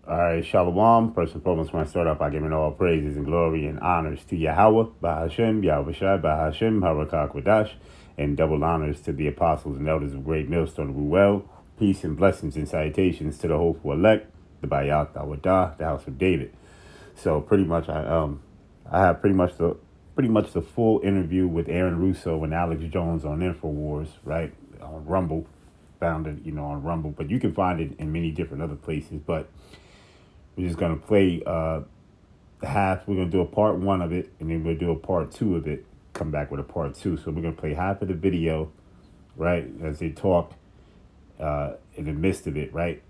All right, Shalom. First and foremost, when I start off, I give all praises and glory and honors to Yahweh, Bahashem, Yahweh Shai, Bahashem, Harakak Wadash, and double honors to the apostles and elders of Great Millstone Ruel. Peace and blessings and salutations to the hopeful elect, the Bayat Awadah, the house of David. So pretty much, I have pretty much the full interview with Aaron Russo and Alex Jones on InfoWars, right, on Rumble. Found it, on Rumble, but you can find it in many different other places. But we're just gonna play half. We're gonna do a part one of it, and then we'll do a part two of it. Come back with a part two. So we're gonna play half of the video, right, as they talk in the midst of it, right,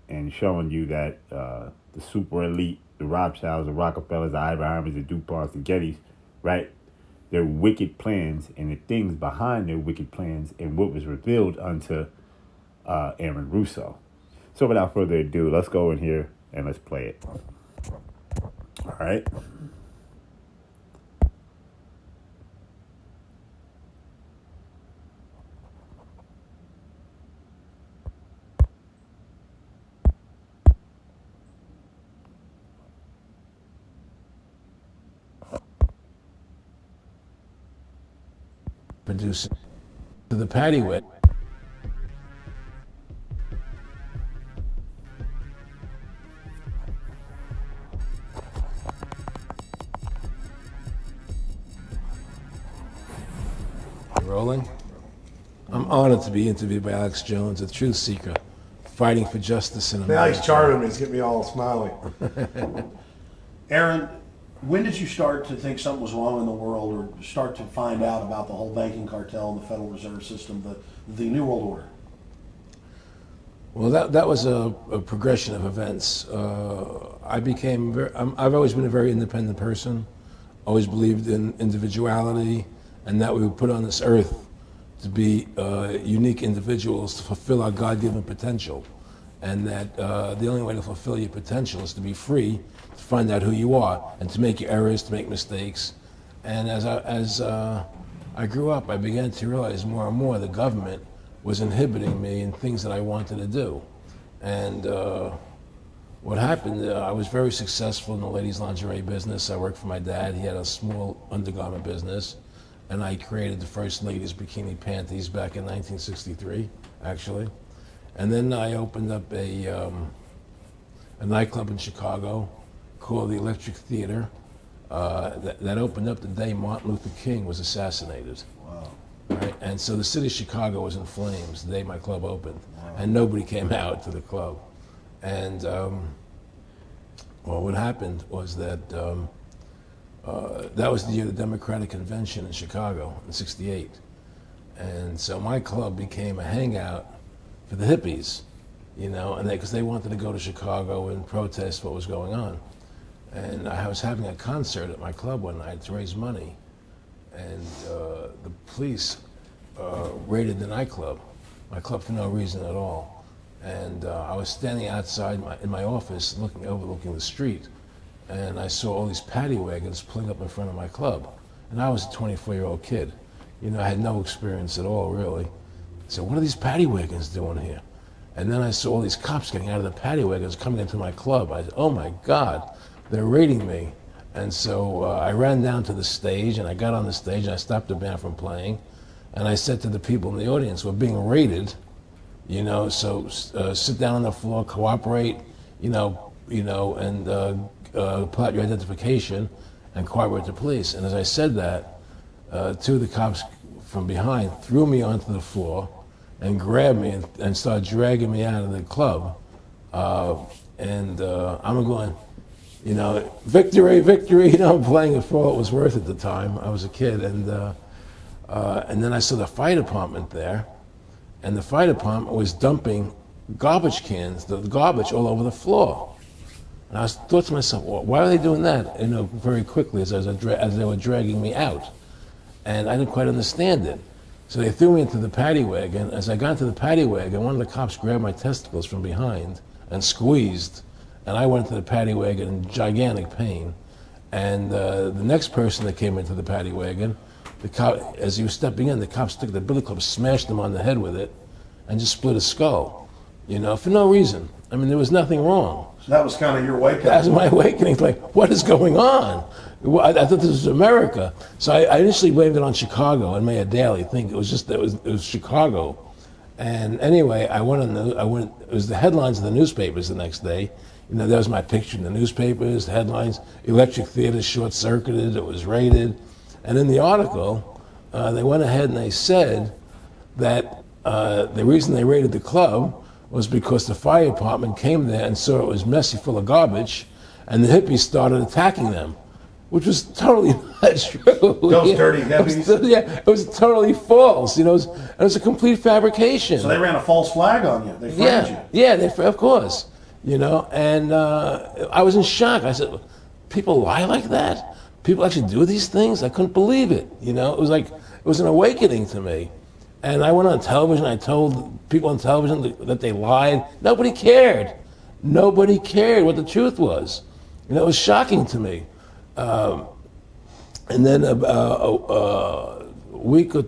and showing you that the super elite, the Rothschilds, the Rockefellers, the Oppenheimers, the DuPonts, the Gettys, right, their wicked plans and the things behind their wicked plans and what was revealed unto Aaron Russo. So without further ado, let's go in here and let's play it. All right. Producing to the patty wet. Rolling. I'm honored to be interviewed by Alex Jones, a truth seeker, fighting for justice in America. Now he's charming me. He's getting me all smiley. Aaron, when did you start to think something was wrong in the world, or start to find out about the whole banking cartel and the Federal Reserve System, the New World Order? Well, that was a progression of events. I've always been a very independent person, always believed in individuality, and that we were put on this earth to be unique individuals to fulfill our God-given potential, and that the only way to fulfill your potential is to be free, to find out who you are, and to make your errors, to make mistakes. And as I grew up, I began to realize more and more the government was inhibiting me in things that I wanted to do. And what happened, I was very successful in the ladies' lingerie business. I worked for my dad. He had a small undergarment business. And I created the first ladies' bikini panties back in 1963, actually. And then I opened up a nightclub in Chicago called the Electric Theater that opened up the day Martin Luther King was assassinated. Wow. Right? And so the city of Chicago was in flames the day my club opened. Wow. And nobody came out to the club. And well, what happened was that that was the year of the Democratic Convention in Chicago in '68. And so my club became a hangout for the hippies, and because they wanted to go to Chicago and protest what was going on. And I was having a concert at my club one night to raise money, and the police raided the nightclub, my club, for no reason at all. And I was standing outside in my office overlooking the street, and I saw all these paddy wagons pulling up in front of my club. And I was a 24-year-old kid. I had no experience at all, really. So what are these paddy wagons doing here? And then I saw all these cops getting out of the paddy wagons coming into my club. I said, oh my God, they're raiding me. And so I ran down to the stage, and I got on the stage, and I stopped the band from playing. And I said to the people in the audience, we're being raided, so sit down on the floor, cooperate, and pull out your identification and cooperate with the police. And as I said that, two of the cops from behind threw me onto the floor and grabbed me and started dragging me out of the club. I'm going, victory, victory. I'm playing it for what it was worth at the time. I was a kid. And then I saw the fire department there. And the fire department was dumping garbage cans, the garbage all over the floor. And I thought to myself, well, why are they doing that? Very quickly as they were dragging me out. And I didn't quite understand it. So they threw me into the paddy wagon. As I got into the paddy wagon, one of the cops grabbed my testicles from behind and squeezed. And I went into the paddy wagon in gigantic pain. And the next person that came into the paddy wagon, the cop, as he was stepping in, the cops took the billy club, smashed him on the head with it, and just split his skull, for no reason. I mean, there was nothing wrong. So that was kind of your wake up. That was my awakening. Like, what is going on? I thought this was America. So I initially blamed it on Chicago and made a daily thing. It was Chicago. And anyway, it was the headlines of the newspapers the next day. You know, that was my picture in the newspapers, the headlines, Electric Theater short-circuited, it was raided. And in the article, they went ahead and they said that the reason they raided the club was because the fire department came there and saw it was messy, full of garbage, and the hippies started attacking them, which was totally not true. Those dirty hippies? It was totally false. You know, it was a complete fabrication. So they ran a false flag on you. They framed you. Yeah, of course. You know, and I was in shock. I said, people lie like that? People actually do these things? I couldn't believe it. You know, it was an awakening to me. And I went on television. I told people on television that they lied. Nobody cared. Nobody cared what the truth was. You know, it was shocking to me. And then a week or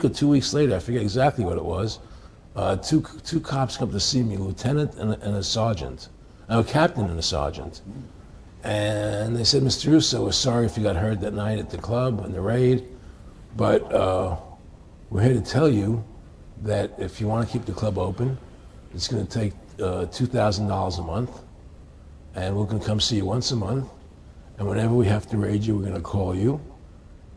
2 weeks later, I forget exactly what it was, two cops come to see me, a lieutenant and a sergeant, a captain and a sergeant. And they said, Mr. Russo, we're sorry if you got hurt that night at the club in the raid, but we're here to tell you that if you want to keep the club open, it's going to take $2,000 a month, and we're going to come see you once a month. And whenever we have to raid you, we're going to call you,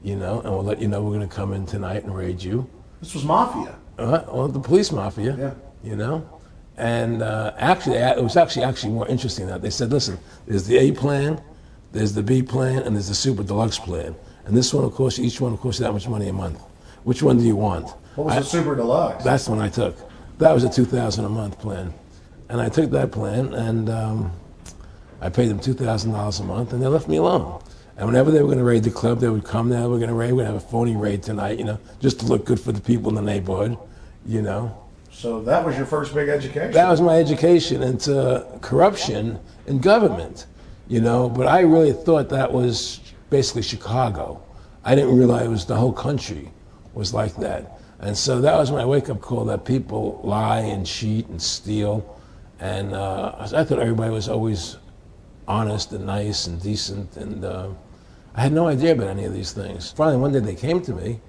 you know, and we'll let you know we're going to come in tonight and raid you. This was mafia. Well, the police mafia, Yeah. you know. And actually, it was actually more interesting than that. They said, listen, there's the A plan, there's the B plan, and there's the super deluxe plan. And this one, of course, each one, of course, that much money a month. Which one do you want? What was the super deluxe? That's the one I took. That was a $2,000 a month plan. And I took that plan, and I paid them $2,000 a month, and they left me alone. And whenever they were going to raid the club, they would come there, we're going to have a phony raid tonight, you know, just to look good for the people in the neighborhood, you know. So that was your first big education? That was my education into corruption in government, you know, but I really thought that was basically Chicago. I didn't realize it was the whole country was like that. And so that was my wake-up call, that people lie and cheat and steal. And I thought everybody was always honest and nice and decent, and I had no idea about any of these things. Finally, one day they came to me,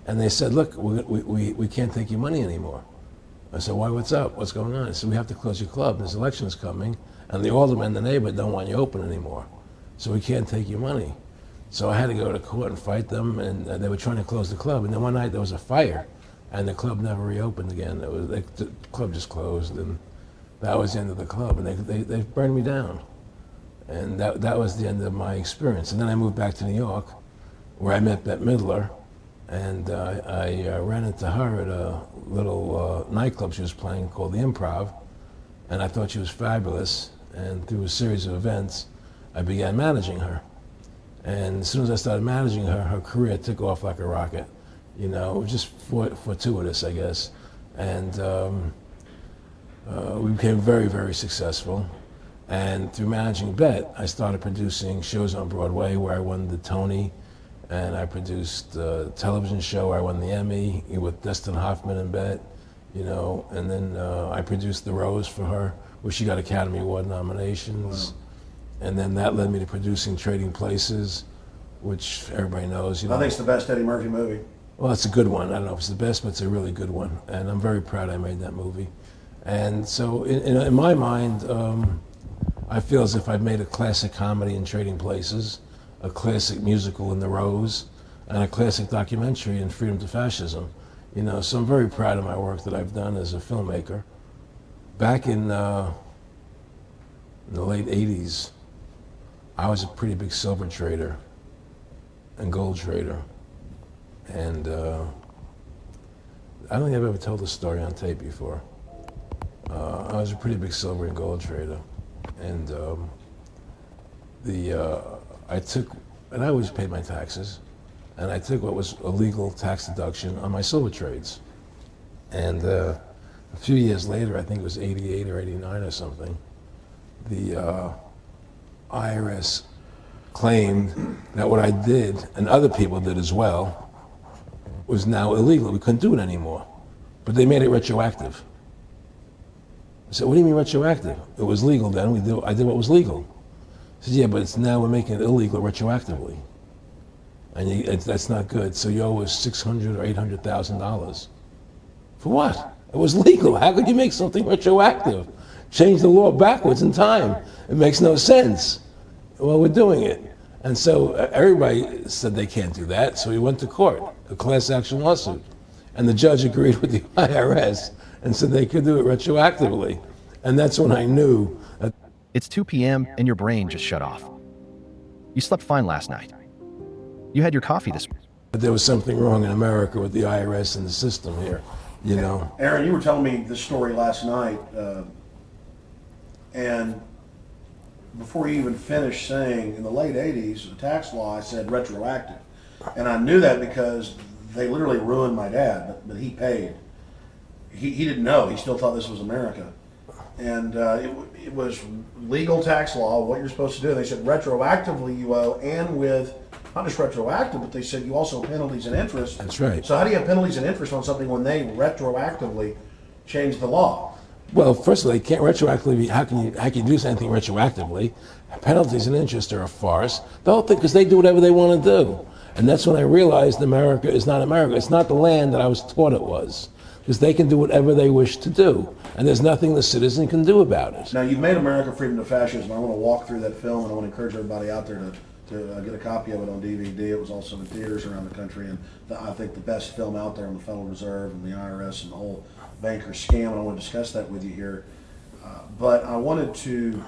and they said, look, we can't take your money anymore. I said, why, what's up? What's going on? I said, we have to close your club. This election's coming, and the aldermen in the neighborhood don't want you open anymore, so we can't take your money. So I had to go to court and fight them, and they were trying to close the club. And then one night there was a fire, and the club never reopened again. The club just closed, and that was the end of the club, and they burned me down. And that was the end of my experience. And then I moved back to New York, where I met Bette Midler, and I ran into her at a little nightclub she was playing called The Improv, and I thought she was fabulous. And through a series of events, I began managing her. And as soon as I started managing her, her career took off like a rocket. You know, it was just fortuitous, I guess. And we became very, very successful. And through managing Bette, I started producing shows on Broadway where I won the Tony, and I produced a television show where I won the Emmy with Dustin Hoffman and Bette, you know, and then I produced The Rose for her, where she got Academy Award nominations. Wow. And then that led me to producing Trading Places, which everybody knows. You know, I think it's the best Eddie Murphy movie. Well, it's a good one. I don't know if it's the best, but it's a really good one. And I'm very proud I made that movie. And so in my mind, I feel as if I've made a classic comedy in Trading Places, a classic musical in The Rose, and a classic documentary in Freedom to Fascism. You know, so I'm very proud of my work that I've done as a filmmaker. Back in the late 80s, I was a pretty big silver trader and gold trader. And I don't think I've ever told this story on tape before. I was a pretty big silver and gold trader. And I always paid my taxes, and I took what was a legal tax deduction on my silver trades. And a few years later, I think it was 88 or 89 or something, the IRS claimed that what I did, and other people did as well, was now illegal. We couldn't do it anymore. But they made it retroactive. I said, what do you mean retroactive? It was legal then. I did what was legal. He said, yeah, but now we're making it illegal retroactively. And that's not good. So you owe us $600,000 or $800,000. For what? It was legal. How could you make something retroactive? Change the law backwards in time. It makes no sense. Well, we're doing it. And so everybody said they can't do that. So we went to court, a class action lawsuit. And the judge agreed with the IRS and said they could do it retroactively. And that's when I knew that. It's 2 p.m. and your brain just shut off. You slept fine last night. You had your coffee this morning. There was something wrong in America with the IRS and the system here, you know. Aaron, you were telling me this story last night, and before you even finished saying, in the late 80s, the tax law, I said retroactive. And I knew that because they literally ruined my dad, but he paid. He didn't know. He still thought this was America. And it was legal tax law, what you're supposed to do. They said retroactively you owe, and with not just retroactive, but they said you also have penalties and interest. That's right. So how do you have penalties and interest on something when they retroactively change the law? Well, first of all, they can't retroactively. How can you do anything retroactively? Penalties and interest are a farce. The whole thing, because they do whatever they want to do. And that's when I realized America is not America. It's not the land that I was taught it was. Because they can do whatever they wish to do. And there's nothing the citizen can do about it. Now, you've made America Freedom to Fascism. I want to walk through that film, and I want to encourage everybody out there to get a copy of it on DVD. It was also in theaters around the country, and I think the best film out there on the Federal Reserve and the IRS and the whole banker scam, and I want to discuss that with you here. But I wanted to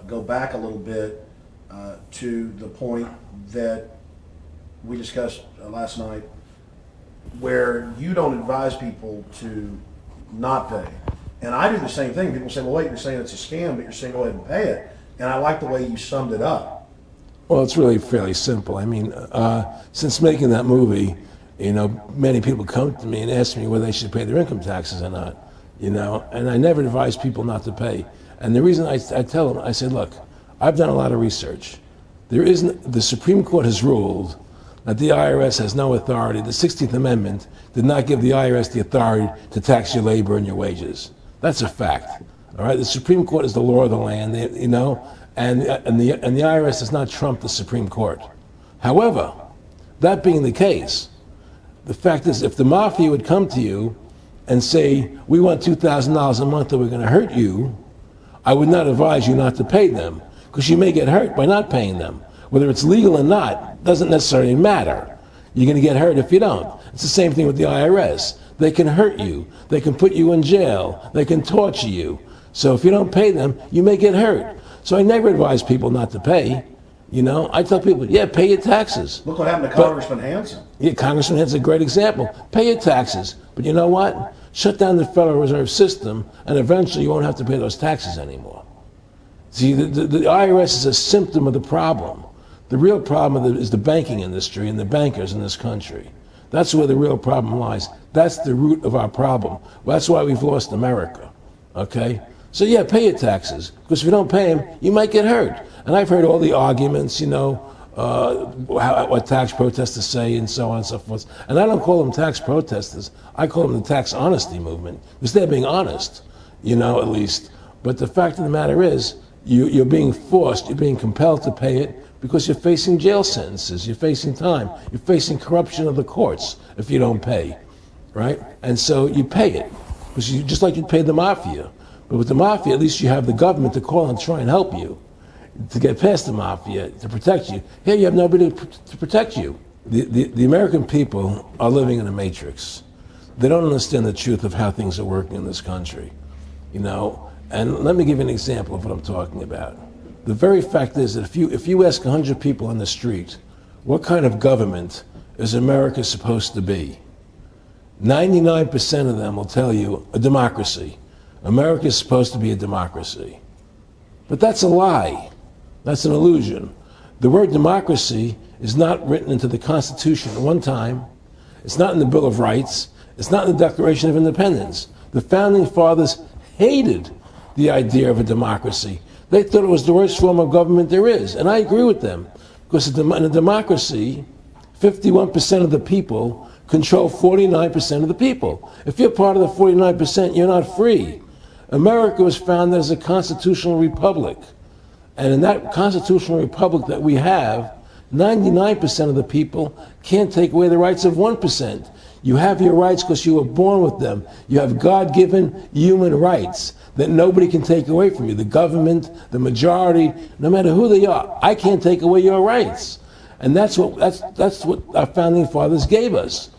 go back a little bit to the point that we discussed last night, where you don't advise people to not pay. And I do the same thing. People say, well, wait, you're saying it's a scam, but you're saying go ahead and pay it. And I like the way you summed it up. Well, it's really fairly simple. I mean, since making that movie, you know, many people come to me and ask me whether they should pay their income taxes or not, you know, and I never advise people not to pay. And the reason I tell them, I say, look, I've done a lot of research. The Supreme Court has ruled that the IRS has no authority. The 16th Amendment did not give the IRS the authority to tax your labor and your wages. That's a fact. All right, the Supreme Court is the law of the land, you know, and the IRS does not trump the Supreme Court. However, that being the case, the fact is, if the mafia would come to you and say, we want $2,000 a month or we're going to hurt you, I would not advise you not to pay them, because you may get hurt by not paying them. Whether it's legal or not doesn't necessarily matter. You're going to get hurt if you don't. It's the same thing with the IRS. They can hurt you. They can put you in jail. They can torture you. So if you don't pay them, you may get hurt. So I never advise people not to pay. You know, I tell people, yeah, pay your taxes. Look what happened to Congressman Hansen. Yeah, Congressman Hansen's a great example. Pay your taxes. But you know what? Shut down the Federal Reserve System, and eventually you won't have to pay those taxes anymore. See, the IRS is a symptom of the problem. The real problem is the banking industry and the bankers in this country. That's where the real problem lies. That's the root of our problem. Well, that's why we've lost America, okay? So yeah, pay your taxes, because if you don't pay them, you might get hurt. And I've heard all the arguments, you know, what tax protesters say and so on and so forth. And I don't call them tax protesters. I call them the tax honesty movement, because they're being honest, you know, at least. But the fact of the matter is, you're being forced, you're being compelled to pay it, because you're facing jail sentences, you're facing time, you're facing corruption of the courts if you don't pay, right? And so you pay it, because you just like you paid the mafia. But with the mafia, at least you have the government to call and try and help you, to get past the mafia, to protect you. Here you have nobody to protect you. The American people are living in a matrix. They don't understand the truth of how things are working in this country, you know? And let me give you an example of what I'm talking about. The very fact is that if you ask 100 people on the street, what kind of government is America supposed to be? 99% of them will tell you a democracy. America is supposed to be a democracy. But that's a lie. That's an illusion. The word democracy is not written into the Constitution at one time. It's not in the Bill of Rights. It's not in the Declaration of Independence. The Founding Fathers hated the idea of a democracy. They thought it was the worst form of government there is. And I agree with them. Because in a democracy, 51% of the people control 49% of the people. If you're part of the 49%, you're not free. America was founded as a constitutional republic. And in that constitutional republic that we have, 99% of the people can't take away the rights of 1%. You have your rights because you were born with them. You have God-given human rights that nobody can take away from you. The government, the majority, no matter who they are, I can't take away your rights. And that's what our founding fathers gave us.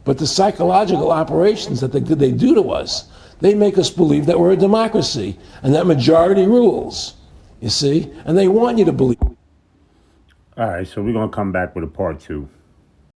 But the psychological operations that they do to us, they make us believe that we're a democracy and that majority rules, you see? And they want you to believe. All right, so we're going to come back with a part 2.